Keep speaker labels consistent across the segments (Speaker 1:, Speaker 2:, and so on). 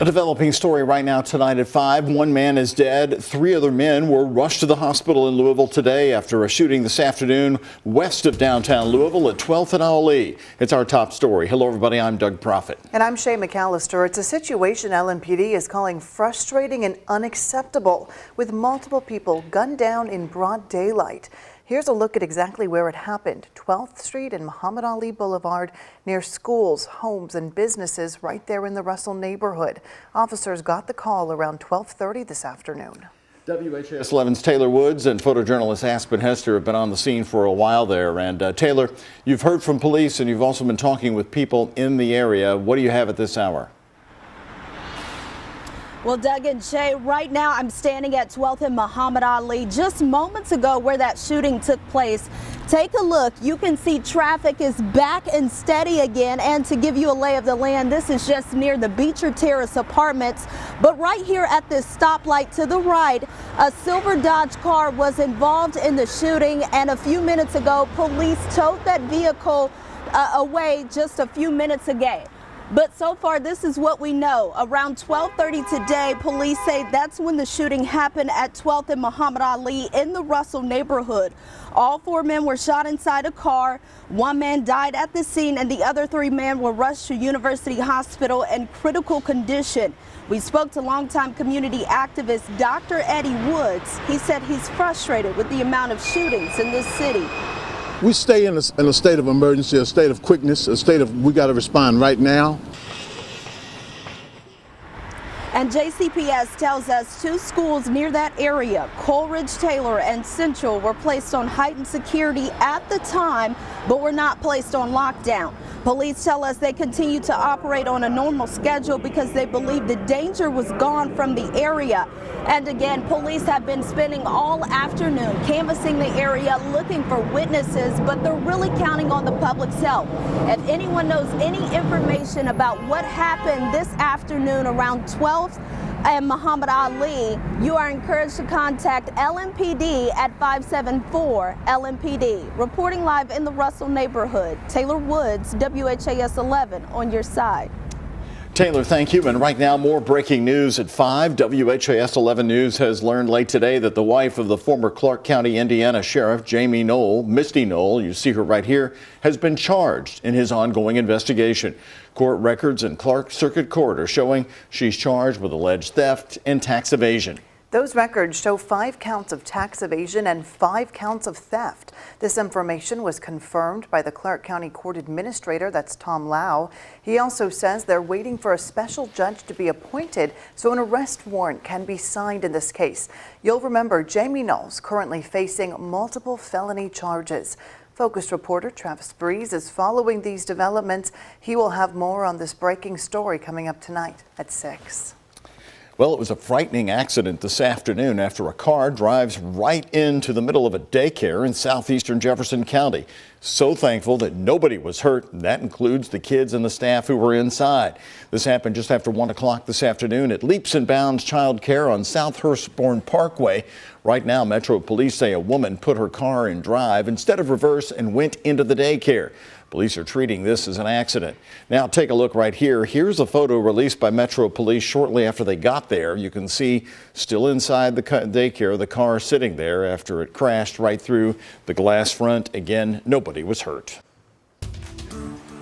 Speaker 1: A developing story right now tonight at 5. One man is dead. 3 other men were rushed to the hospital in Louisville today after a shooting this afternoon west of downtown Louisville at 12th and Ali. It's our top story. Hello, everybody. I'm Doug Proffitt.
Speaker 2: And I'm Shay McAllister. It's a situation LMPD is calling frustrating and unacceptable, with multiple people gunned down in broad daylight. Here's a look at exactly where it happened. 12th Street and Muhammad Ali Boulevard, near schools, homes, and businesses right there in the Russell neighborhood. Officers got the call around 12:30 this afternoon.
Speaker 1: WHAS11's Taylor Woods and photojournalist Aspen Hester have been on the scene for a while there. And Taylor, you've heard from police and you've also been talking with people in the area. What do you have at this hour?
Speaker 3: Well, Doug and Shay, right now I'm standing at 12th and Muhammad Ali, just moments ago where that shooting took place. Take a look. You can see traffic is back and steady again. And to give you a lay of the land, this is just near the Beecher Terrace apartments. But right here at this stoplight to the right, a silver Dodge car was involved in the shooting. And a few minutes ago, police towed that vehicle away just a few minutes ago. But so far, this is what we know. Around 12:30 today, police say that's when the shooting happened at 12th and Muhammad Ali in the Russell neighborhood. All 4 men were shot inside a car. 1 man died at the scene, and the other 3 men were rushed to University Hospital in critical condition. We spoke to longtime community activist Dr. Eddie Woods. He said he's frustrated with the amount of shootings in this city.
Speaker 4: We stay in a state of emergency, a state of quickness, a state of we got to respond right now.
Speaker 3: And JCPS tells us 2 schools near that area, Coleridge Taylor and Central, were placed on heightened security at the time, but were not placed on lockdown. Police tell us they continue to operate on a normal schedule because they believe the danger was gone from the area. And again, police have been spending all afternoon canvassing the area looking for witnesses, but they're really counting on the public's help. If anyone knows any information about what happened this afternoon around 12th and Muhammad Ali, you are encouraged to contact LMPD at 574-LMPD. Reporting live in the Russell neighborhood, Taylor Woods, WHAS 11 on your side.
Speaker 1: Taylor, thank you. And right now, more breaking news at 5. WHAS 11 News has learned late today that the wife of the former Clark County, Indiana Sheriff Jamie Null, Misty Null, you see her right here, has been charged in his ongoing investigation. Court records in Clark Circuit Court are showing she's charged with alleged theft and tax evasion.
Speaker 2: Those records show 5 counts of tax evasion and 5 counts of theft. This information was confirmed by the Clark County Court Administrator, that's Tom Lau. He also says they're waiting for a special judge to be appointed so an arrest warrant can be signed in this case. You'll remember Jamie Null's currently facing multiple felony charges. Focus reporter Travis Breeze is following these developments. He will have more on this breaking story coming up tonight at 6.
Speaker 1: Well, it was a frightening accident this afternoon after a car drives right into the middle of a daycare in southeastern Jefferson County. So thankful that nobody was hurt. That includes the kids and the staff who were inside. This happened just after 1 o'clock this afternoon at Leaps and Bounds Child Care on South Hurstbourne Parkway. Right now, Metro Police say a woman put her car in drive instead of reverse and went into the daycare. Police are treating this as an accident. Now take a look right here. Here's a photo released by Metro Police shortly after they got there. You can see still inside the daycare, the car sitting there after it crashed right through the glass front. Again, nobody was hurt.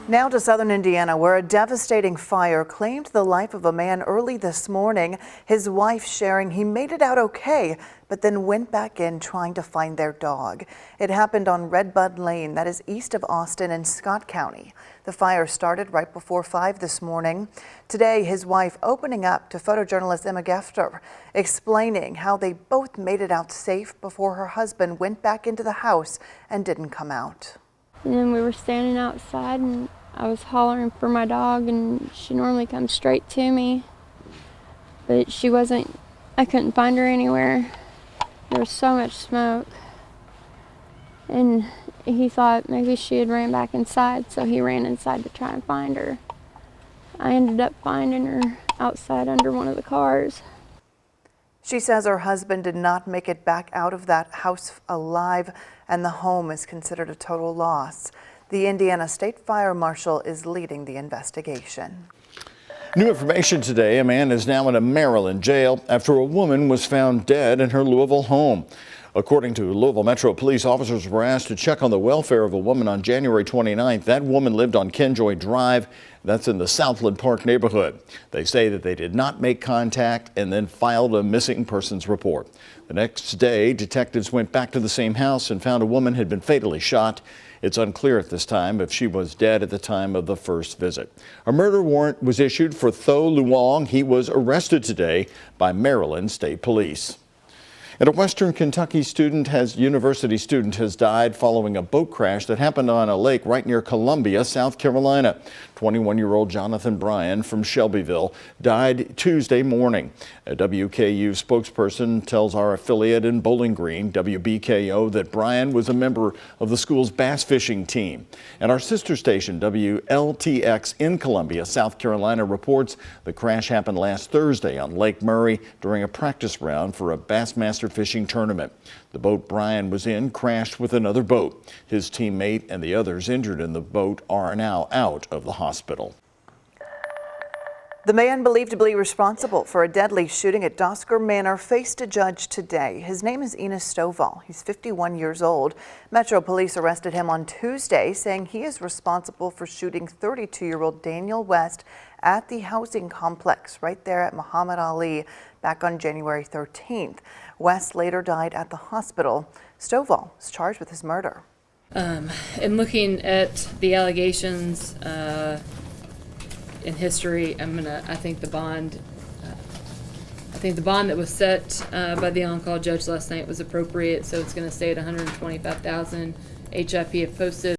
Speaker 2: Now to southern Indiana, where a devastating fire claimed the life of a man early this morning. His wife sharing he made it out okay, but then went back in trying to find their dog. It happened on Redbud Lane, that is east of Austin in Scott County. The fire started right before 5 this morning. Today, his wife opening up to photojournalist Emma Gefter, explaining how they both made it out safe before her husband went back into the house and didn't come out.
Speaker 5: And then we were standing outside and I was hollering for my dog, and she normally comes straight to me, but she wasn't. I couldn't find her anywhere. There was so much smoke, and he thought maybe she had ran back inside, so he ran inside to try and find her. I ended up finding her outside under one of the cars.
Speaker 2: She says her husband did not make it back out of that house alive, and the home is considered a total loss. The Indiana State Fire Marshal is leading the investigation.
Speaker 1: New information today, a man is now in a Maryland jail after a woman was found dead in her Louisville home. According to Louisville Metro Police, officers were asked to check on the welfare of a woman on January 29th. That woman lived on Kenjoy Drive. That's in the Southland Park neighborhood. They say that they did not make contact and then filed a missing persons report. The next day, detectives went back to the same house and found a woman had been fatally shot. It's unclear at this time if she was dead at the time of the first visit. A murder warrant was issued for Tho Luong. He was arrested today by Maryland State Police. And a Western Kentucky university student has died following a boat crash that happened on a lake right near Columbia, South Carolina. 21-year-old Jonathan Bryan from Shelbyville died Tuesday morning. A WKU spokesperson tells our affiliate in Bowling Green, WBKO, that Bryan was a member of the school's bass fishing team. And our sister station, WLTX in Columbia, South Carolina, reports the crash happened last Thursday on Lake Murray during a practice round for a Bassmaster fishing tournament. The boat Bryan was in crashed with another boat. His teammate and the others injured in the boat are now out of the hospital.
Speaker 2: The man believed to be responsible for a deadly shooting at Doker Manor faced a judge today. His name is Enos Stovall. He's 51 years old. Metro Police arrested him on Tuesday, saying he is responsible for shooting 32-year-old Daniel West at the housing complex right there at Muhammad Ali back on January 13th. West later died at the hospital. Stovall is charged with his murder.
Speaker 6: In looking at the allegations in history, I think the bond that was set by the on-call judge last night was appropriate, so it's going to stay at $125,000. HIP have posted.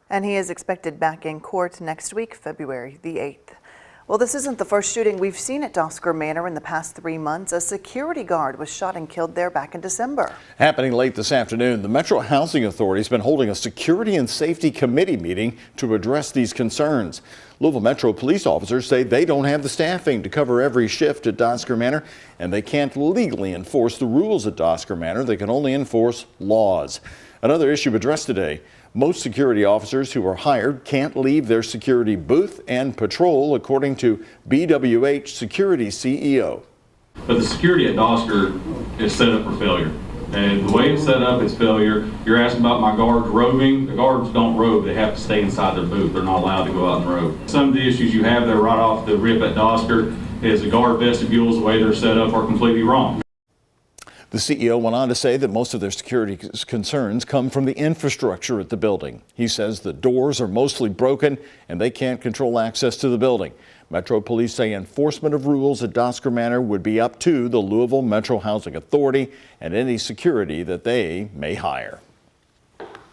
Speaker 2: And he is expected back in court next week, February the 8th. Well, this isn't the first shooting we've seen at Doker Manor in the past 3 months. A security guard was shot and killed there back in December. Happening
Speaker 1: late this afternoon, the Metro Housing Authority has been holding a Security and Safety Committee meeting to address these concerns. Louisville Metro police officers say they don't have the staffing to cover every shift at Doker Manor, and they can't legally enforce the rules at Doker Manor. They can only enforce laws. Another issue addressed today. Most security officers who are hired can't leave their security booth and patrol, according to BWH Security CEO.
Speaker 7: But the security at Doker is set up for failure. And the way it's set up is failure. You're asking about my guards roving. The guards don't rove. They have to stay inside their booth. They're not allowed to go out and rove. Some of the issues you have there right off the rip at Doker is the guard vestibules, the way they're set up, are completely wrong.
Speaker 1: The CEO went on to say that most of their security concerns come from the infrastructure at the building. He says the doors are mostly broken and they can't control access to the building. Metro Police say enforcement of rules at Doker Manor would be up to the Louisville Metro Housing Authority and any security that they may hire.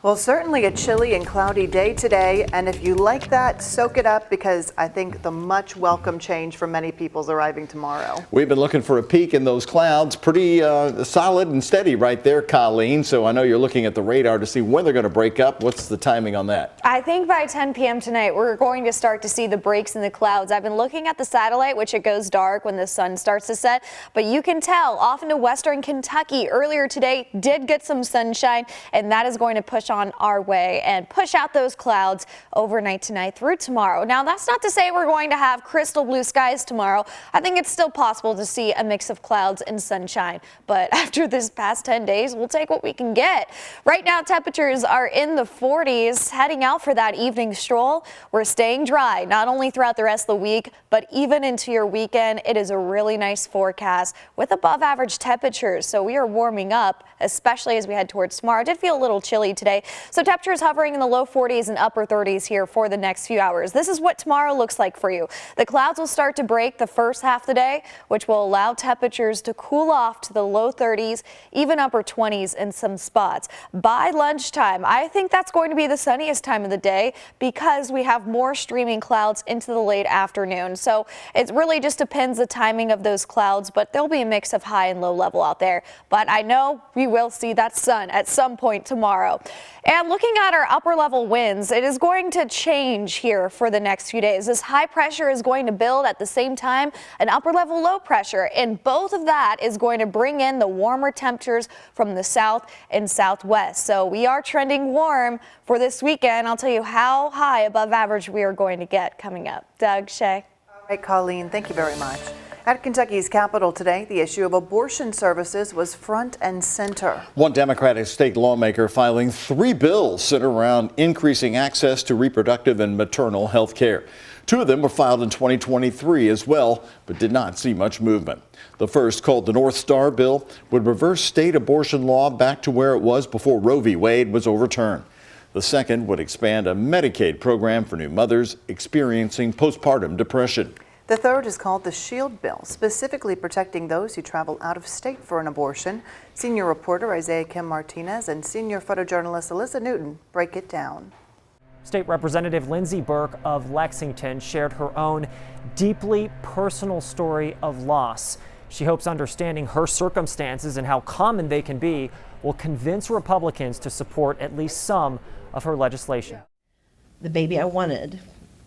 Speaker 2: Well, certainly a chilly and cloudy day today, and if you like that, soak it up, because I think the much welcome change for many people is arriving tomorrow.
Speaker 1: We've been looking for a peek in those clouds. Pretty solid and steady right there, Colleen. So I know you're looking at the radar to see when they're going to break up. What's the timing on that?
Speaker 8: I think by 10 p.m. tonight, we're going to start to see the breaks in the clouds. I've been looking at the satellite, which it goes dark when the sun starts to set, but you can tell off into western Kentucky earlier today did get some sunshine, and that is going to push on our way and push out those clouds overnight tonight through tomorrow. Now, that's not to say we're going to have crystal blue skies tomorrow. I think it's still possible to see a mix of clouds and sunshine, but after this past 10 days, we'll take what we can get. Right now, temperatures are in the 40s. Heading out for that evening stroll, we're staying dry, not only throughout the rest of the week, but even into your weekend. It is a really nice forecast with above average temperatures, so we are warming up, especially as we head towards tomorrow. It did feel a little chilly today, so temperatures hovering in the low 40s and upper 30s here for the next few hours. This is what tomorrow looks like for you. The clouds will start to break the first half of the day, which will allow temperatures to cool off to the low 30s, even upper 20s in some spots. By lunchtime, I think that's going to be the sunniest time of the day because we have more streaming clouds into the late afternoon. So it really just depends the timing of those clouds, but there'll be a mix of high and low level out there. But I know we will see that sun at some point tomorrow. And looking at our upper level winds, it is going to change here for the next few days. This high pressure is going to build at the same time an upper level low pressure, and both of that is going to bring in the warmer temperatures from the south and southwest. So we are trending warm for this weekend. I'll tell you how high above average we are going to get coming up. Doug, Shay.
Speaker 2: Right, Colleen, thank you very much. At Kentucky's Capitol today, the issue of abortion services was front and center.
Speaker 1: One Democratic state lawmaker filing 3 bills centered around increasing access to reproductive and maternal health care. 2 of them were filed in 2023 as well, but did not see much movement. The first, called the North Star Bill, would reverse state abortion law back to where it was before Roe v. Wade was overturned. The second would expand a Medicaid program for new mothers experiencing postpartum depression.
Speaker 2: The third is called the SHIELD Bill, specifically protecting those who travel out of state for an abortion. Senior reporter Isaiah Kim Martinez and senior photojournalist Alyssa Newton break it down.
Speaker 9: State Representative Lindsey Burke of Lexington shared her own deeply personal story of loss. She hopes understanding her circumstances and how common they can be will convince Republicans to support at least some of her legislation.
Speaker 10: The baby I wanted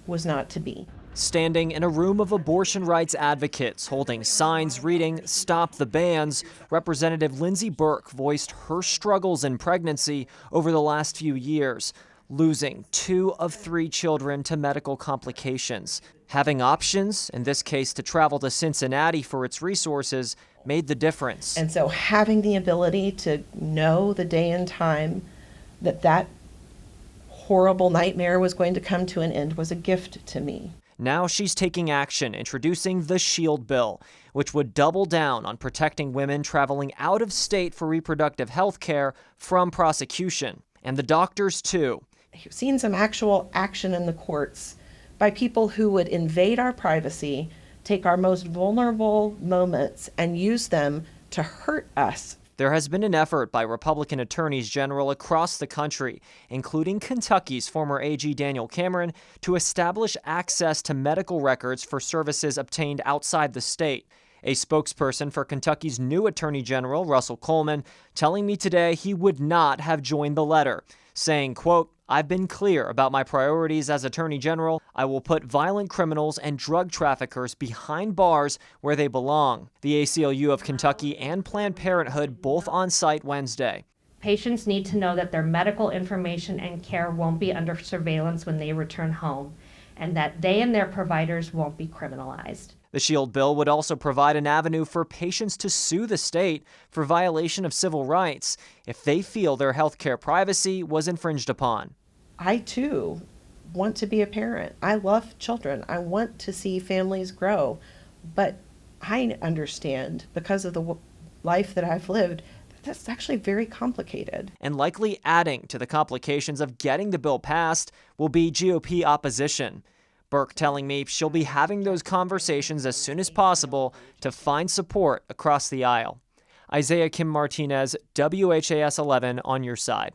Speaker 10: was not to be.
Speaker 9: Standing in a room of abortion rights advocates holding signs reading "Stop the Bans," Representative Lindsey Burke voiced her struggles in pregnancy over the last few years, losing 2 of 3 children to medical complications. Having options, in this case to travel to Cincinnati for its resources, made the difference.
Speaker 10: And so having the ability to know the day and time that horrible nightmare was going to come to an end was a gift to me.
Speaker 9: Now she's taking action, introducing the SHIELD Bill, which would double down on protecting women traveling out of state for reproductive health care from prosecution. And the doctors, too.
Speaker 10: I've seen some actual action in the courts by people who would invade our privacy, take our most vulnerable moments, and use them to hurt us.
Speaker 9: There has been an effort by Republican attorneys general across the country, including Kentucky's former AG Daniel Cameron, to establish access to medical records for services obtained outside the state. A spokesperson for Kentucky's new attorney general, Russell Coleman, telling me today he would not have joined the letter, saying, quote, "I've been clear about my priorities as Attorney General. I will put violent criminals and drug traffickers behind bars where they belong." The ACLU of Kentucky and Planned Parenthood both on site Wednesday.
Speaker 11: Patients need to know that their medical information and care won't be under surveillance when they return home, and that they and their providers won't be criminalized.
Speaker 9: The SHIELD bill would also provide an avenue for patients to sue the state for violation of civil rights if they feel their health care privacy was infringed upon.
Speaker 10: I too want to be a parent. I love children. I want to see families grow. But I understand, because of the life that I've lived, that's actually very complicated.
Speaker 9: And likely adding to the complications of getting the bill passed will be GOP opposition. Burke telling me she'll be having those conversations as soon as possible to find support across the aisle. Isaiah Kim Martinez, WHAS11 on your side.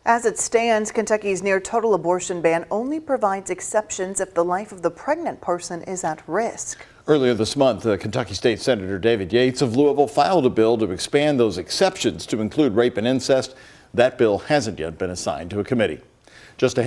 Speaker 2: As it stands, Kentucky's near-total abortion ban only provides exceptions if the life of the pregnant person is at risk.
Speaker 1: Earlier this month, Kentucky State Senator David Yates of Louisville filed a bill to expand those exceptions to include rape and incest. That bill hasn't yet been assigned to a committee. Just ahead